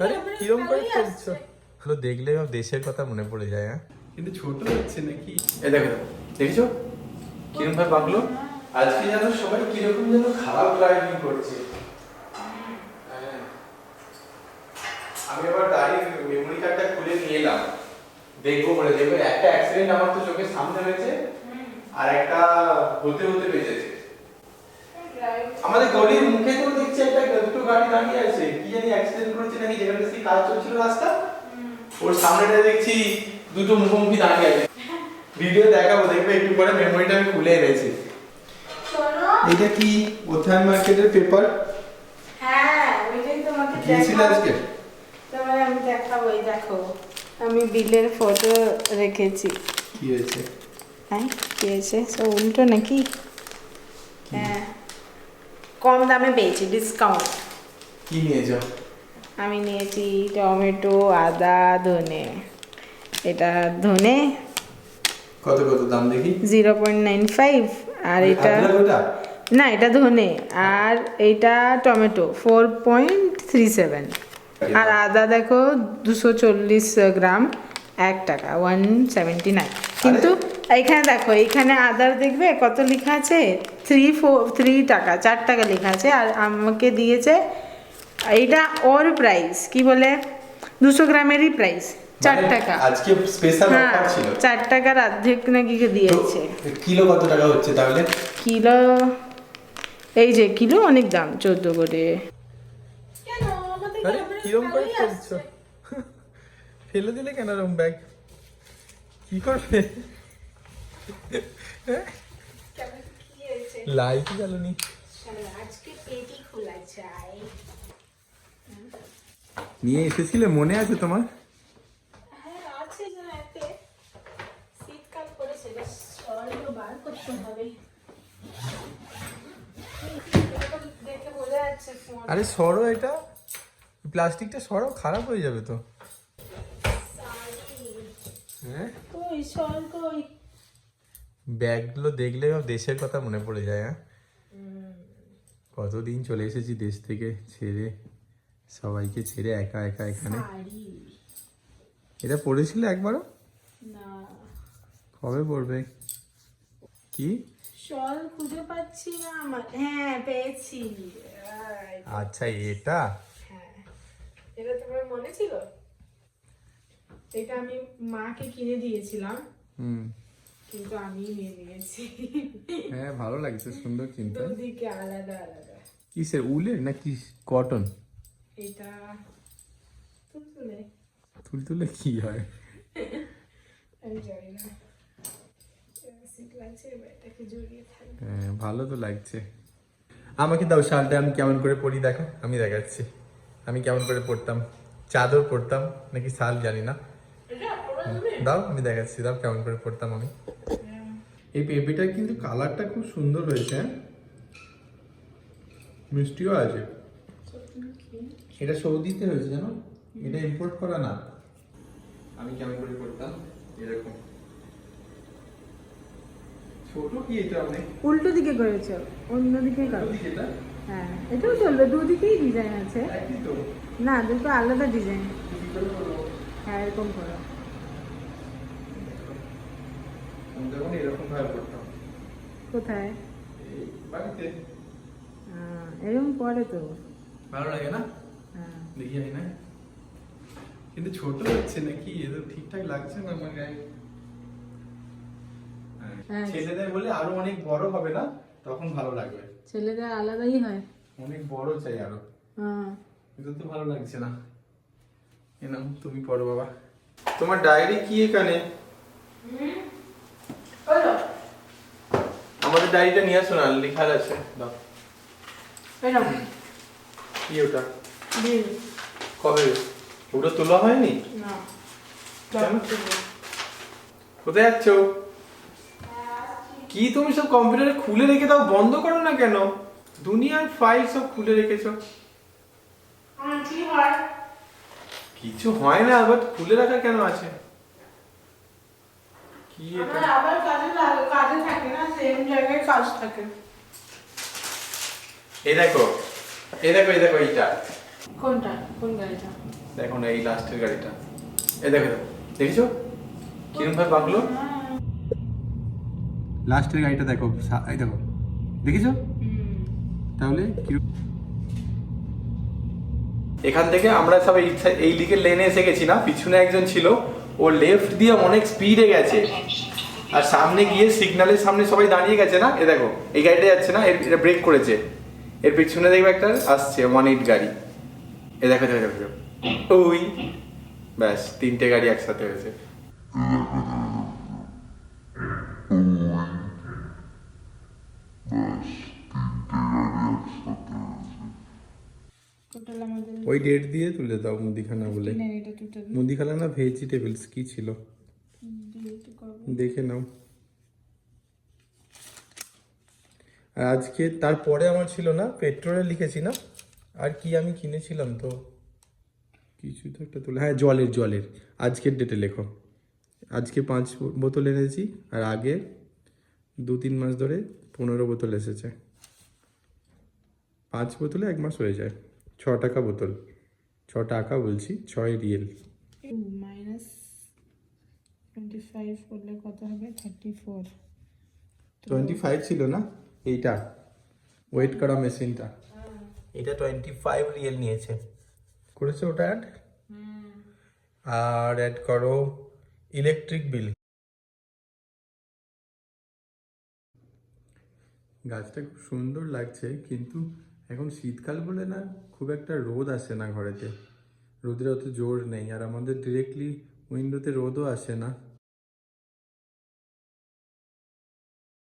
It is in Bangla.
আরে কিরম করে চলছো? হলো দেখলে দেশের কথা মনে পড়ে যায়। হ্যাঁ কিন্তু ছোট হচ্ছে নাকি? এ দেখো দেখেছো কিরম ভাবে বাঁকলো। আজকে যেন সবাই কিরকম যেন খারাপ ড্রাইভিং করছে। আমি আবার গাড়ির মেমোরি কার্ডটা খুলে নিয়ে এলাম, দেখবো বলে। দেখবো একটা অ্যাক্সিডেন্ট আমার তো চোখের সামনে হয়েছে, আর একটা হতে হতে বেঁচেছে। আমাদের গলির মুখে তো দেখছি একটা দুটো গাড়ি দাঁড়িয়ে আছে, কি জানি অ্যাক্সিডেন্ট করেছে নাকি, যেখানে সেই কাজ চলছিল রাস্তা, ওর সামনেটা দেখছি দুটো মুখোমুখি দাঁড়িয়ে আছে। ভিডিও দেখাবো, দেখবে একটু পরে, মেমোরিটা আমি খুলে এনেছি। এটা কি ওথান মার্কেটের পেপার? হ্যাঁ, ওইটাই তোমাকে গিয়েছিল আজকে? তোমার আমি দেখাবো। এই দেখো, আমি বিলের ফটো রেখেছি। কি হয়েছে? হ্যাঁ, কি হয়েছে? সব উল্টো নাকি? হ্যাঁ, কম দামে পেয়েছি, ডিসকাউন্ট। কি নিয়েছো? আমি নিয়েছি টমেটো, আদা, ধনে। এটা ধনে কত কত দাম দেখি? 0.95, আর এটা না, এটা ধনে, আর এইটা টমেটো 4.37, আর আদা দেখো 240 গ্রাম, 1 টাকা, 179। কিন্তু এইখানে দেখো, এইখানে আদার দেখবে কত লেখা আছে, 3 টাকা, 4 টাকা লেখা আছে। আর আমাকে দিয়েছে এইটা ওর প্রাইস, কি বলে, 200 গ্রামেরই প্রাইস 4 টাকা। আজকে স্পেশাল অফার ছিল। 4 টাকার অর্ধেক নাকি দিয়েছে। কিলো কত টাকা হচ্ছে তাহলে? কিলো, এই যে কিলো অনেক দাম, 14 করে। আরে কিরম করে চলছো? ফেলে দিলে কেন রুম ব্যাগ? কি করবে? লাইট জ্বালানি। আজকে পেটি খোলা চাই। নিয়ে এসেছিলে, মনে আছে তোমার? হ্যাঁ, আছে জানাতে। শীতকাল পড়েছে, সরগুলো বার করতে হবে। দেখে বোঝা যাচ্ছে ফোন। আরে সরো, এটা প্লাস্টিকটা সরো, খারাপ হয়ে যাবে তো। হ্যাঁ, কই সর কই? ব্যাগগুলো দেখলে দেশের কথা মনে পড়ে যায়। হ্যাঁ, কতদিন চলে এসেছি দেশ থেকে ছেড়ে, সবাইকে ছেড়ে একা একা এখানে। এটা পড়েছিল একবারও? না, কবে পড়বে? কি শল খুঁজে পাচ্ছি না আমার। হ্যাঁ, পেয়েছি। আচ্ছা, এটা হ্যাঁ, এটা তোমার মনে ছিল? এটা আমি মাকে কিনে দিয়েছিলাম, কিন্তু আমি নিয়ে নিয়েছি। হ্যাঁ, ভালো লাগছে, সুন্দর চিন্তা। দুদিকে আলাদা আলাদা। কিসের, উলের নাকি কটন? এটা তুলতুলে। তুলতুলে কি হয়? আমি জানি না, লাগছে, এটাকে জড়িয়ে থাকবে। হ্যাঁ, ভালো তো লাগছে। আমাকে দাও শালটা, আমি কেমন করে পরি দেখো, আমি দেখাচ্ছি আমি কেমন করে পরতাম। চাদর পরতাম নাকি শাল জানি না, দাও আমি দেখাচ্ছি, দাও কেমন করে পরতাম আমি। এই পেঁপেটার কিন্তু কালারটা খুব সুন্দর হয়েছে। হ্যাঁ, মিষ্টিও আছে। এটা সৌদিতে হয়েছে জানো, এটা ইম্পোর্ট করা না। আমি কেমন করে পরতাম এরকম। ছোট কি এটা অনেক? উল্টো দিকে করেছো, অন্য দিকে করো। এটা হ্যাঁ, এটাও চলবে, দুদিকেই ডিজাইন আছে। একই তো। না, দুটো আলাদা ডিজাইন। কি করে করবো? হ্যাঁ, এরকম করো। আমি যখন এরকম ভাবে পড়তাম কোথায়? এই বাড়িতে। এরকম করে তো ভালো লাগে না? হ্যাঁ। দেখি যাই না, কিন্তু ছোট হচ্ছে নাকি, এত ঠিকঠাক লাগছে না আমার গায়ে। হ্যাঁ। ছেলেদের বলে আরো অনেক বড় হবে না, তখন ভালো লাগবে। ছেলেদের আলাদাই হয়। অনেক বড় চাই আরো। হ্যাঁ, এটা তো ভালো লাগছে না। এনাম, তুমি পড়ো বাবা। তোমার ডায়েরি কি এখানে? আমাদের ডায়েরিটা নিয়ে আসো না, লেখা আছে, দাও। কি ওটা? বিল। কবে? ওটা তোলা হয়নি? না। কেন? কোথায় যাচ্ছ? কি তুমি সব কম্পিউটারে খুলে রেখে দাও, বন্ধ করো না কেন? দুনিয়ার ফাইল সব খুলে রেখেছো। কিছু হয় না, বাট খুলে রাখা কেন আছে? কি এটা? আবার কাজে থাকে না, সেম জায়গায় কাজ থাকে। এই দেখো, এই দেখো, এই দেখো, এইটা কোনটা কোন গাড়িটা? দেখো না এই লাস্টের গাড়িটা, এই দেখো দেখেছো কিরম ভাবে বাঁকলো। লাস্টের গাড়িটা দেখো, এই দেখো দেখেছো তাহলে এখান থেকে আমরা সব এই দিকে লেনে এসে গেছি না, পিছনে একজন ছিল ও লেফট দিয়ে অনেক স্পিডে গেছে আর সামনে গিয়ে সিগন্যালের সামনে সবাই দাঁড়িয়ে গেছে না, এ দেখো এই গাড়িটা যাচ্ছে না, এটা ব্রেক করেছে, এর পিছনে দেখবে একটা আসছে 18 গাড়ি, এ দেখো দেখো দেখো ওই ব্যাস 3টে গাড়ি একসাথে হয়েছে। টোটাল আমাদের ওই ডেট দিয়ে তুলে দাও মুদিখানা বলে। এটা টোটাল মুদিখানা না ভেজিটেবলস কি ছিল দেখে নাও। আর আজকে তারপরে আমার ছিল না পেট্রোলে লিখেছি না, আর কি আমি কিনেছিলাম তো কিছু তো একটা তুলে, হ্যাঁ জলের আজকের ডেটে লেখো। আজকে 5 বোতল এনেছি আর আগে 2-3 মাস ধরে 15 বোতল এসেছে। 5 বোতলে 1 মাস হয়ে যায়। 6 টাকা বোতল, 6 টাকা বলছি, 6 রিয়েল। মাইনাস 25 করলে কত হবে? 34। 25 ছিল না এইটা ওয়েট করা মেশিনটা, এটা 25 রিয়েল নিয়েছে। করেছে ওটা অ্যাড, আর অ্যাড করো ইলেকট্রিক বিল। গাছটা খুব সুন্দর লাগছে কিন্তু এখন শীতকাল বলে না খুব একটা রোদ আসে না ঘরেতে, রোদের অত জোর নেই আর আমাদের ডিরেক্টলি উইন্ডোতে রোদও আসে না।